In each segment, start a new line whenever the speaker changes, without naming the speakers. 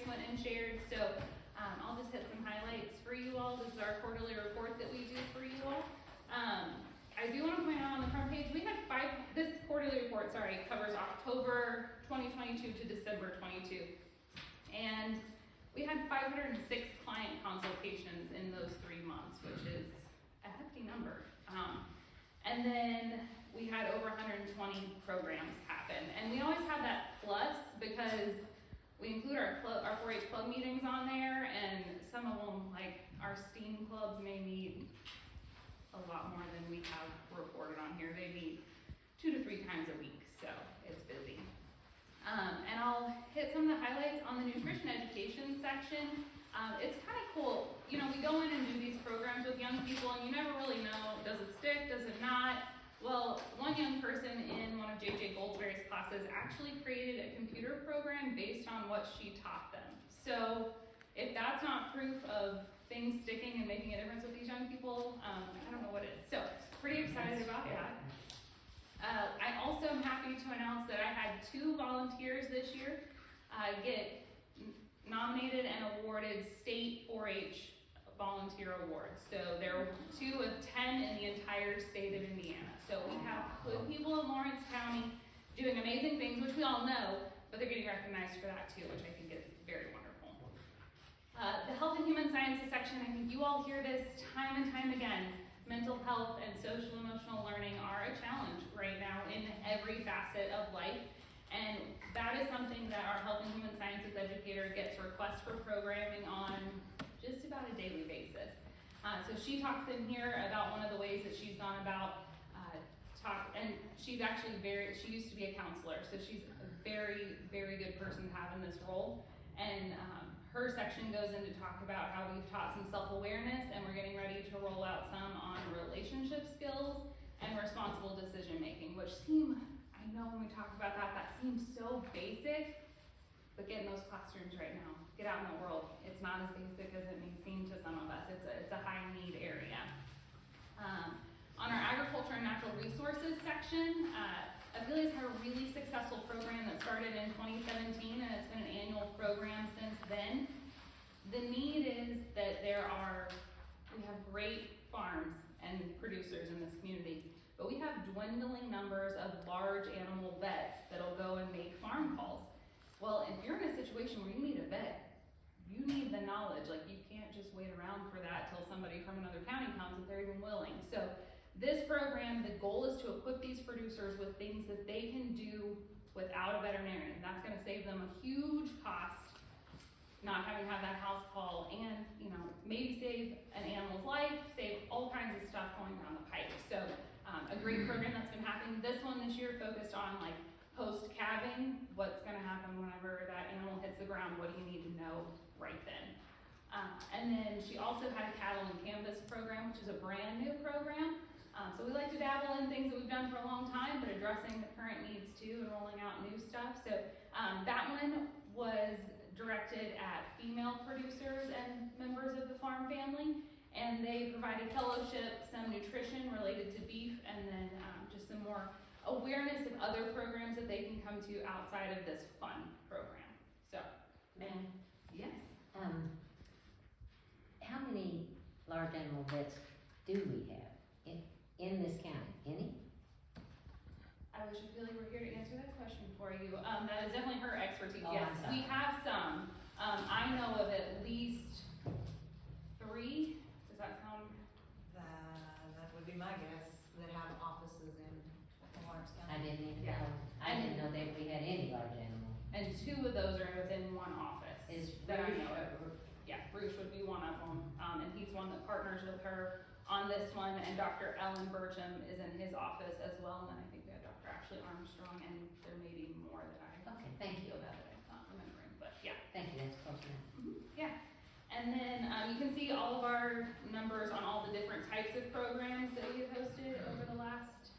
went and shared. So I'll just hit some highlights for you all. This is our quarterly report that we do for you all. I do want to point out on the front page, we had this quarterly report, covers October 2022 to December 22. And we had 506 client consultations in those 3 months, which is a hefty number. And then we had over 120 programs happen. And we always have that plus because we include our 4-H club meetings on there, and some of them, like our STEAM clubs, may meet a lot more than we have reported on here. They meet 2 to 3 times a week, so it's busy. And I'll hit some of the highlights on the nutrition education section. It's kind of cool. You know, we go in and do these programs with young people, and you never really know, does it stick, does it not? Well, one young person in one of JJ Goldsberry's classes actually created a computer program based on what she taught them. So if that's not proof of things sticking and making a difference with these young people, I don't know what is. So pretty excited about that. I also am happy to announce that I had 2 volunteers this year get nominated and awarded state 4-H volunteer awards. So there were 2 of 10 in the entire state of Indiana. So we have good people in Lawrence County doing amazing things, which we all know, but they're getting recognized for that too, which I think is very wonderful. The health and human sciences section, I think you all hear this time and time again. Mental health and social emotional learning are a challenge right now in every facet of life. And that is something that our health and human sciences educator gets requests for programming on just about a daily basis. So she talks in here about one of the ways that she's gone about and she's actually she used to be a counselor, so she's a very, very good person to have in this role. And her section goes into talk about how we've taught some self-awareness, and we're getting ready to roll out some on relationship skills and responsible decision making, which I know when we talk about that seems so basic, but get in those classrooms right now. Get out in the world. It's not as basic as it may seem to some of us. It's a high need area. On our agriculture and natural resources section, Affiliates had a really successful program that started in 2017, and it's been an annual program since then. The need is that we have great farms and producers in this community, but we have dwindling numbers of large animal vets that'll go and make farm calls. Well, if you're in a situation where you need a vet, you need the knowledge. Like, you can't just wait around for that till somebody from another county comes if they're even willing. So this program, the goal is to equip these producers with things that they can do without a veterinarian. That's gonna save them a huge cost, not having to have that house call, and maybe save an animal's life, save all kinds of stuff going down the pipe. So a great program that's been happening. This one this year focused on like post-calving, what's gonna happen whenever that animal hits the ground, what do you need to know right then. And then she also had a cattle and canvas program, which is a brand new program. So we like to dabble in things that we've done for a long time, but addressing the current needs too and rolling out new stuff. So that one was directed at female producers and members of the farm family, and they provided fellowship, some nutrition related to beef, and then just some more awareness of other programs that they can come to outside of this fun program. So, yes.
How many large animal vets do we have in this county? Any?
I wish Ophelia were here to answer that question for you. That is definitely her expertise.
Oh,
Yes, we have some. I know of at least 3. Does that sound?
That would be my guess, that have offices in Lawrence County.
I didn't even
Yeah.
know. I didn't know that we had any large animal.
And 2 of those are within one office.
Is
that I
Bruce-
know of. Yeah, Bruce would be one of them, and he's one that partners with her on this one, and Dr. Ellen Burcham is in his office as well, and then I think we have Dr. Ashley Armstrong, and there may be more that
Okay, thank you.
that I'm not remembering, but yeah.
Thank you, that's close enough.
Yeah, and then you can see all of our numbers on all the different types of programs that we have hosted over the last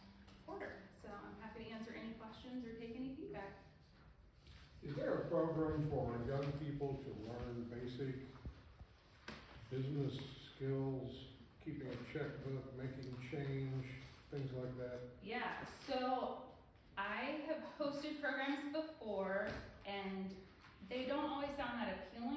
quarter, so I'm happy to answer any questions or take any feedback.
Is there a program for young people to learn basic business skills, keeping a checkbook, making change, things like that?
Yeah, so I have hosted programs before, and they don't always sound that appealing.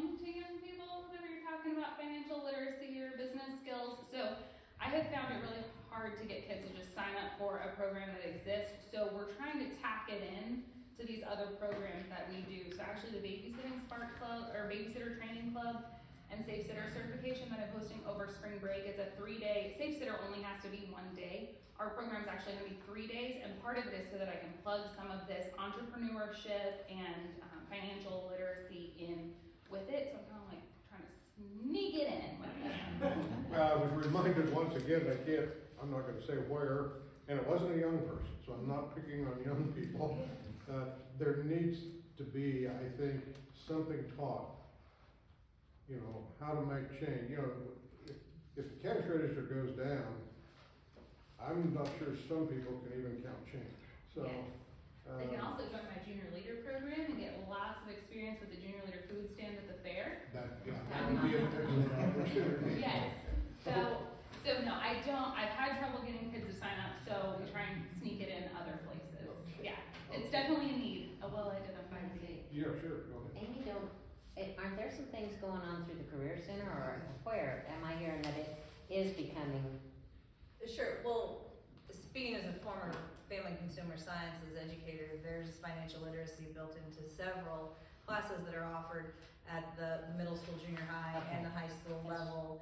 other programs that we do. So actually the Babysitting Spark Club, or Babysitter Training Club, and Safe Sitter certification that I'm hosting over spring break. It's a 3-day, Safe Sitter only has to be 1 day. Our program's actually gonna be 3 days, and part of it is so that I can plug some of this entrepreneurship and financial literacy in with it. So I'm kinda like trying to sneak it in with it.
I was reminded once again, I'm not gonna say where, and it wasn't a young person, so I'm not picking on young people. There needs to be, I think, something taught, you know, how to make change. You know, if the cash register goes down, I'm not sure some people can even count change, so.
Yes. They can also join my junior leader program and get lots of experience with the junior leader food stand at the fair.
That would be an excellent opportunity.
Yes, so no, I've had trouble getting kids to sign up, so we try and sneak it in other places. Yeah, it's definitely a need, a well-identified need.
Yeah, sure, go ahead.
Amy, aren't there some things going on through the Career Center, or where am I hearing that it is becoming?
Sure, well, speaking as a former family consumer sciences educator, there's financial literacy built into several classes that are offered at the middle school, junior high, and the high school level.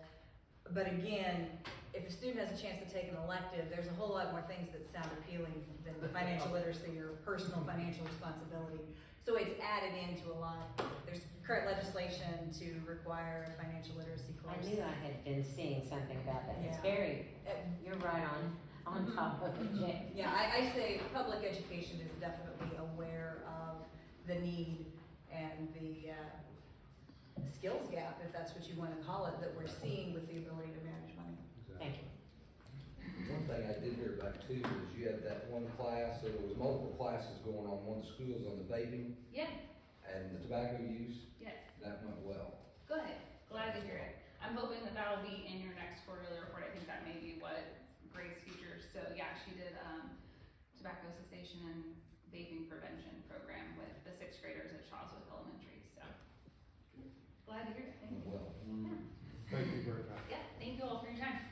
But again, if a student has a chance to take an elective, there's a whole lot more things that sound appealing than financial literacy or personal financial responsibility. So it's added into a lot. There's current legislation to require a financial literacy course.
I knew I had been seeing something about that. It's
Yeah.
very, you're right on top of it, Jen.
Yeah, I say public education is definitely aware of the need and the skills gap, if that's what you want to call it, that we're seeing with the ability to manage money.
Thank you.
One thing I did hear about too is you had that one class, so there was multiple classes going on, one school's on the vaping
Yeah,
and the tobacco use,
yes,
that went well.
good, glad to hear it. I'm hoping that that'll be in your next quarterly report. I think that may be what Grace features. So yeah, she did tobacco cessation and vaping prevention program with the 6th graders at Shawswick Elementary. So glad to hear it. Thank you.
Well,
Yeah.
Thank you very much.
Yeah, thank you all for your time.